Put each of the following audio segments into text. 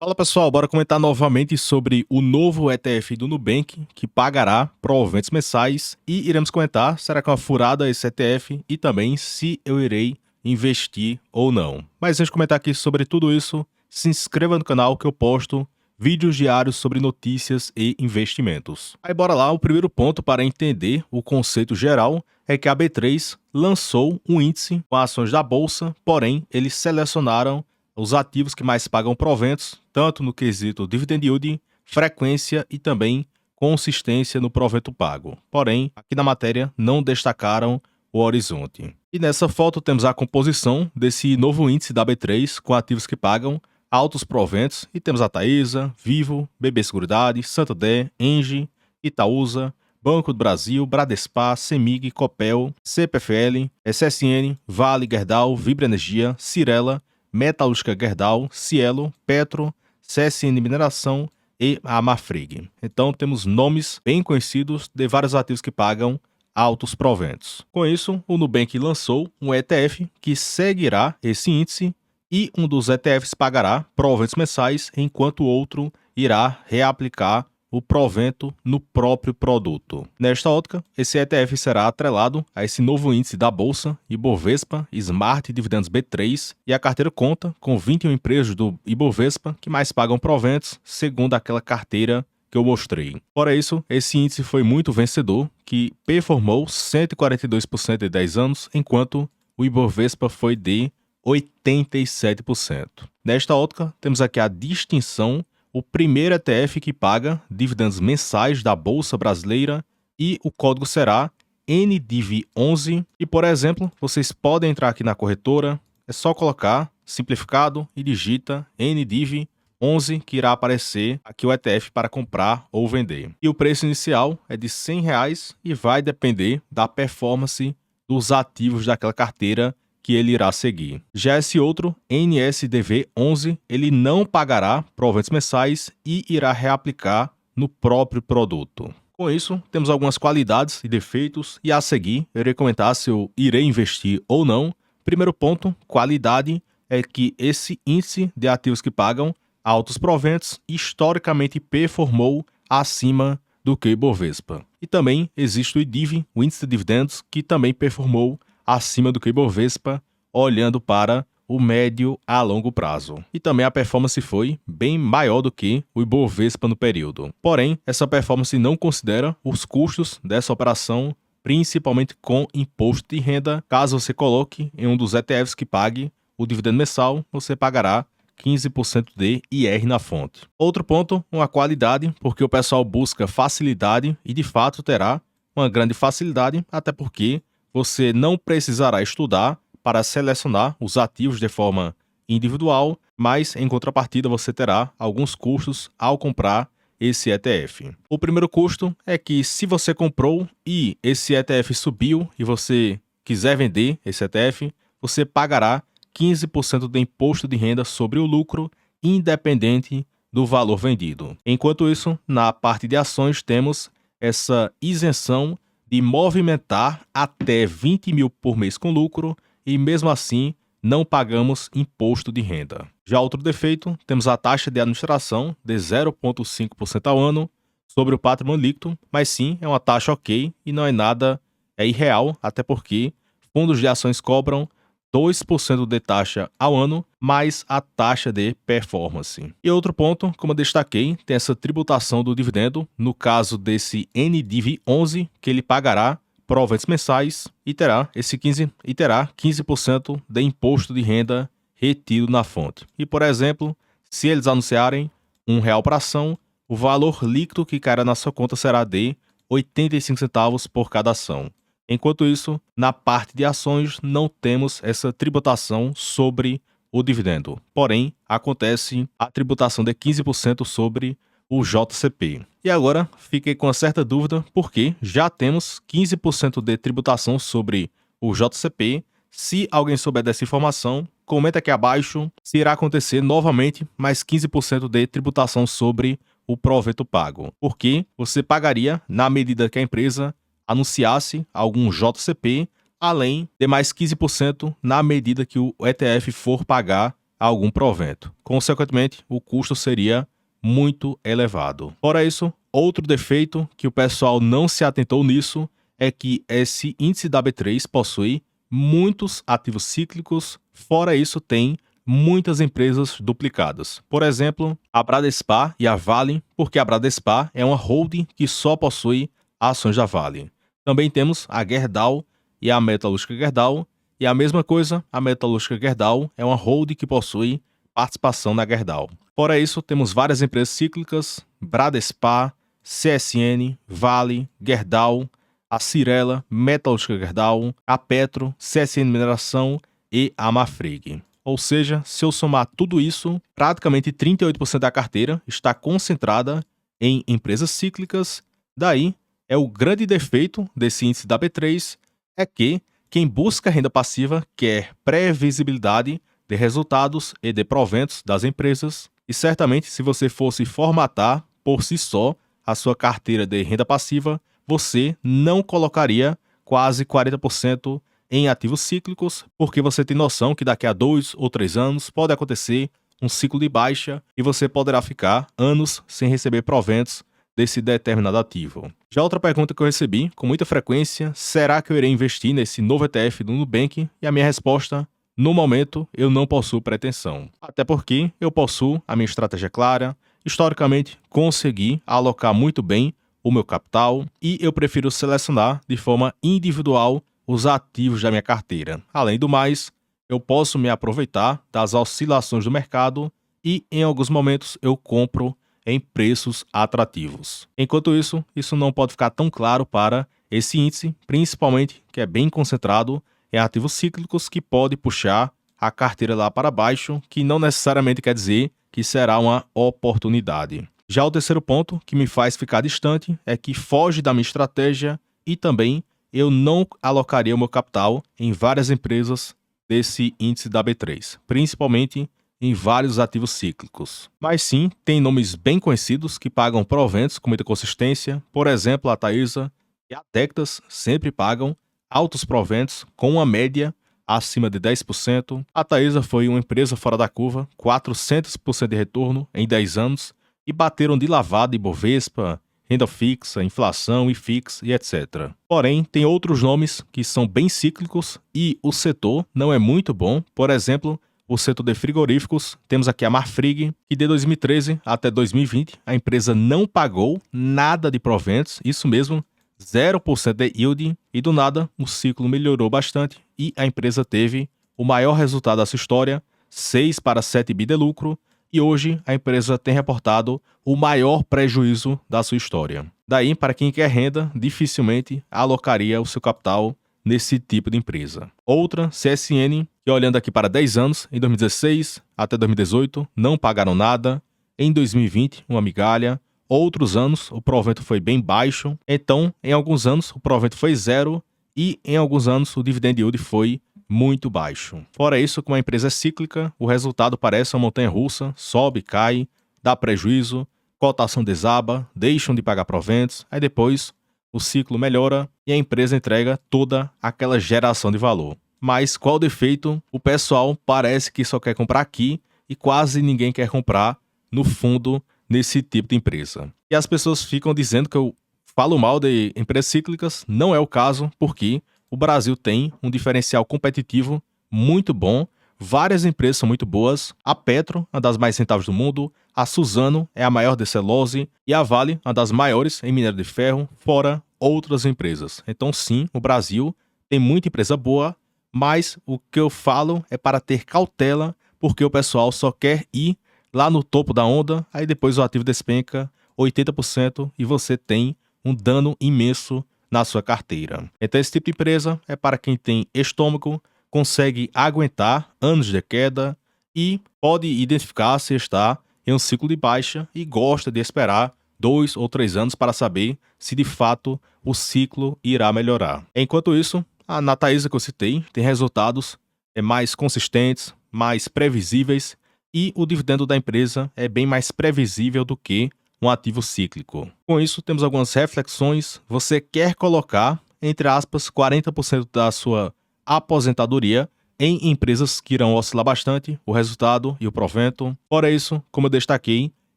Fala pessoal, bora comentar novamente sobre o novo ETF do Nubank, que pagará proventos mensais, e iremos comentar, será que é uma furada esse ETF e também se eu irei investir ou não. Mas antes de comentar aqui sobre tudo isso, se inscreva no canal que eu posto vídeos diários sobre notícias e investimentos. Aí bora lá, o primeiro ponto para entender o conceito geral é que a B3 lançou um índice com ações da bolsa, porém eles selecionaram os ativos que mais pagam proventos, tanto no quesito dividend yield, frequência e também consistência no provento pago. Porém, aqui na matéria não destacaram o horizonte. E nessa foto temos a composição desse novo índice da B3 com ativos que pagam altos proventos, e temos a Taesa, Vivo, BB Seguridade, Santander, Engie, Itaúsa, Banco do Brasil, Bradespar, Semig, Copel, CPFL, SSN, Vale, Gerdau, Vibra Energia, Cirela, Metalúrgica Gerdau, Cielo, Petro, CSN Mineração e a Marfrig. Então temos nomes bem conhecidos de vários ativos que pagam altos proventos. Com isso, o Nubank lançou um ETF que seguirá esse índice e um dos ETFs pagará proventos mensais, enquanto o outro irá reaplicar o provento no próprio produto. Nesta ótica, esse ETF será atrelado a esse novo índice da Bolsa, Ibovespa Smart Dividendos B3, e a carteira conta com 21 empresas do Ibovespa que mais pagam proventos, segundo aquela carteira que eu mostrei. Fora isso, esse índice foi muito vencedor, que performou 142% em 10 anos, enquanto o Ibovespa foi de 87%. Nesta ótica, temos aqui a distinção: o primeiro ETF que paga dividendos mensais da Bolsa Brasileira, e o código será NDIV11. E, por exemplo, vocês podem entrar aqui na corretora, é só colocar simplificado e digita NDIV11, que irá aparecer aqui o ETF para comprar ou vender. E o preço inicial é de R$100 e vai depender da performance dos ativos daquela carteira que ele irá seguir. Já esse outro, NSDV11, ele não pagará proventos mensais e irá reaplicar no próprio produto. Com isso, temos algumas qualidades e defeitos, e a seguir eu irei comentar se eu irei investir ou não. Primeiro ponto, qualidade, é que esse índice de ativos que pagam altos proventos historicamente performou acima do que o Ibovespa. E também existe o IDIV, o índice de dividendos, que também performou acima do que o Ibovespa, olhando para o médio a longo prazo. E também a performance foi bem maior do que o Ibovespa no período. Porém, essa performance não considera os custos dessa operação, principalmente com imposto de renda. Caso você coloque em um dos ETFs que pague o dividendo mensal, você pagará 15% de IR na fonte. Outro ponto, uma qualidade, porque o pessoal busca facilidade e de fato terá uma grande facilidade, até porque você não precisará estudar para selecionar os ativos de forma individual, mas em contrapartida você terá alguns custos ao comprar esse ETF. O primeiro custo é que, se você comprou e esse ETF subiu e você quiser vender esse ETF, você pagará 15% de imposto de renda sobre o lucro, independente do valor vendido. Enquanto isso, na parte de ações, temos essa isenção de movimentar até 20 mil por mês com lucro, e mesmo assim não pagamos imposto de renda. Já outro defeito, temos a taxa de administração de 0,5% ao ano sobre o patrimônio líquido, mas sim, é uma taxa ok e não é nada irreal, até porque fundos de ações cobram 2% de taxa ao ano, mais a taxa de performance. E outro ponto, como eu destaquei, tem essa tributação do dividendo, no caso desse NDIV11, que ele pagará proventos mensais e terá 15% de imposto de renda retido na fonte. E, por exemplo, se eles anunciarem R$1 por ação, o valor líquido que cairá na sua conta será de 85 centavos por cada ação. Enquanto isso, na parte de ações não temos essa tributação sobre o dividendo. Porém, acontece a tributação de 15% sobre o JCP. E agora, fiquei com uma certa dúvida, porque já temos 15% de tributação sobre o JCP. Se alguém souber dessa informação, comenta aqui abaixo se irá acontecer novamente mais 15% de tributação sobre o provento pago. Porque você pagaria na medida que a empresa anunciasse algum JCP, além de mais 15% na medida que o ETF for pagar algum provento. Consequentemente, o custo seria muito elevado. Fora isso, outro defeito que o pessoal não se atentou nisso é que esse índice da B3 possui muitos ativos cíclicos, fora isso tem muitas empresas duplicadas. Por exemplo, a Bradespar e a Vale, porque a Bradespar é uma holding que só possui ações da Vale. Também temos a Gerdau e a Metalúrgica Gerdau, e a mesma coisa, a Metalúrgica Gerdau é uma holding que possui participação na Gerdau. Fora isso, temos várias empresas cíclicas, Bradespar, CSN, Vale, Gerdau, a Cyrela, Metalúrgica Gerdau, a Petro, CSN Mineração e a Marfrig. Ou seja, se eu somar tudo isso, praticamente 38% da carteira está concentrada em empresas cíclicas. Daí, é o grande defeito desse índice da B3 é que quem busca renda passiva quer previsibilidade de resultados e de proventos das empresas. E certamente, se você fosse formatar por si só a sua carteira de renda passiva, você não colocaria quase 40% em ativos cíclicos, porque você tem noção que daqui a 2 ou 3 anos pode acontecer um ciclo de baixa e você poderá ficar anos sem receber proventos desse determinado ativo. Já outra pergunta que eu recebi com muita frequência, será que eu irei investir nesse novo ETF do Nubank? E a minha resposta, no momento, eu não possuo pretensão. Até porque eu possuo a minha estratégia clara, historicamente consegui alocar muito bem o meu capital e eu prefiro selecionar de forma individual os ativos da minha carteira. Além do mais, eu posso me aproveitar das oscilações do mercado e em alguns momentos eu compro em preços atrativos. Enquanto isso não pode ficar tão claro para esse índice, principalmente que é bem concentrado em ativos cíclicos que pode puxar a carteira lá para baixo, que não necessariamente quer dizer que será uma oportunidade. Já o terceiro ponto que me faz ficar distante é que foge da minha estratégia e também eu não alocaria o meu capital em várias empresas desse índice da B3, principalmente em vários ativos cíclicos. Mas sim, tem nomes bem conhecidos que pagam proventos com muita consistência, por exemplo, a Taesa e a Tectas sempre pagam altos proventos com uma média acima de 10%. A Taesa foi uma empresa fora da curva, 400% de retorno em 10 anos, e bateram de lavada Ibovespa, renda fixa, inflação, IFIX e etc. Porém, tem outros nomes que são bem cíclicos e o setor não é muito bom. Por exemplo, o setor de frigoríficos, temos aqui a Marfrig, que de 2013 até 2020 a empresa não pagou nada de proventos, isso mesmo, 0% de yield, e do nada o ciclo melhorou bastante e a empresa teve o maior resultado da sua história, 6 para 7 bi de lucro, e hoje a empresa tem reportado o maior prejuízo da sua história. Daí, para quem quer renda, dificilmente alocaria o seu capital nesse tipo de empresa. Outra, CSN, que olhando aqui para 10 anos, em 2016 até 2018, não pagaram nada. Em 2020, uma migalha. Outros anos, o provento foi bem baixo. Então, em alguns anos, o provento foi zero e em alguns anos, o dividend yield foi muito baixo. Fora isso, como a empresa é cíclica, o resultado parece uma montanha-russa, sobe, cai, dá prejuízo, cotação desaba, deixam de pagar proventos, aí depois o ciclo melhora e a empresa entrega toda aquela geração de valor. Mas qual o defeito? O pessoal parece que só quer comprar aqui e quase ninguém quer comprar no fundo nesse tipo de empresa. E as pessoas ficam dizendo que eu falo mal de empresas cíclicas, não é o caso, porque o Brasil tem um diferencial competitivo muito bom, várias empresas são muito boas, a Petro, uma das mais rentáveis do mundo, a Suzano é a maior de celulose e a Vale, uma das maiores em minério de ferro, fora outras empresas. Então sim, o Brasil tem muita empresa boa, mas o que eu falo é para ter cautela, porque o pessoal só quer ir lá no topo da onda, aí depois o ativo despenca 80% e você tem um dano imenso na sua carteira. Então esse tipo de empresa é para quem tem estômago, consegue aguentar anos de queda e pode identificar se está em um ciclo de baixa e gosta de esperar 2 ou 3 anos para saber se de fato o ciclo irá melhorar. Enquanto isso, a Taesa que eu citei tem resultados mais consistentes, mais previsíveis e o dividendo da empresa é bem mais previsível do que um ativo cíclico. Com isso, temos algumas reflexões. Você quer colocar, entre aspas, 40% da sua aposentadoria em empresas que irão oscilar bastante o resultado e o provento. Fora isso, como eu destaquei,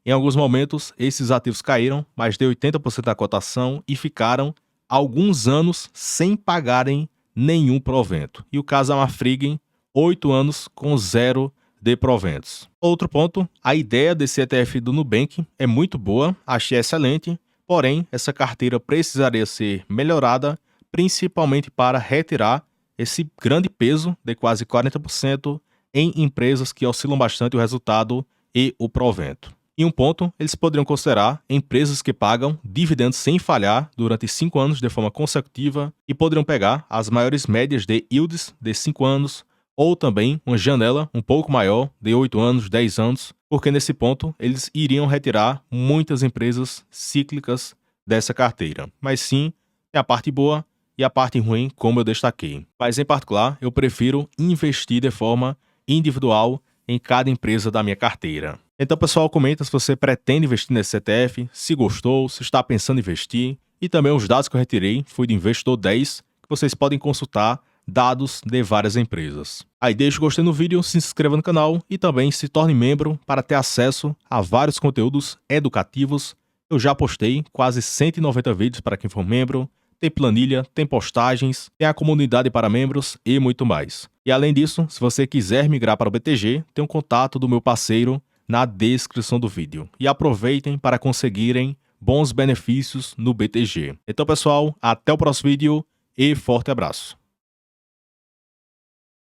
em alguns momentos esses ativos caíram mais de 80% da cotação e ficaram alguns anos sem pagarem nenhum provento. E o caso é uma Marfrig, 8 anos com zero de proventos. Outro ponto, a ideia desse ETF do Nubank é muito boa, achei excelente, porém essa carteira precisaria ser melhorada, principalmente para retirar esse grande peso de quase 40% em empresas que oscilam bastante o resultado e o provento. Em um ponto, eles poderiam considerar empresas que pagam dividendos sem falhar durante 5 anos de forma consecutiva e poderiam pegar as maiores médias de yields de 5 anos ou também uma janela um pouco maior de 8 anos, 10 anos, porque nesse ponto eles iriam retirar muitas empresas cíclicas dessa carteira. Mas sim, é a parte boa e a parte ruim, como eu destaquei. Mas em particular, eu prefiro investir de forma individual em cada empresa da minha carteira. Então, pessoal, comenta se você pretende investir nesse ETF, se gostou, se está pensando em investir. E também os dados que eu retirei fui do Investidor 10, que vocês podem consultar dados de várias empresas. Aí deixa o gostei no vídeo, se inscreva no canal e também se torne membro para ter acesso a vários conteúdos educativos. Eu já postei quase 190 vídeos para quem for membro. Tem planilha, tem postagens, tem a comunidade para membros e muito mais. E além disso, se você quiser migrar para o BTG, tem um contato do meu parceiro na descrição do vídeo. E aproveitem para conseguirem bons benefícios no BTG. Então, pessoal, até o próximo vídeo e forte abraço.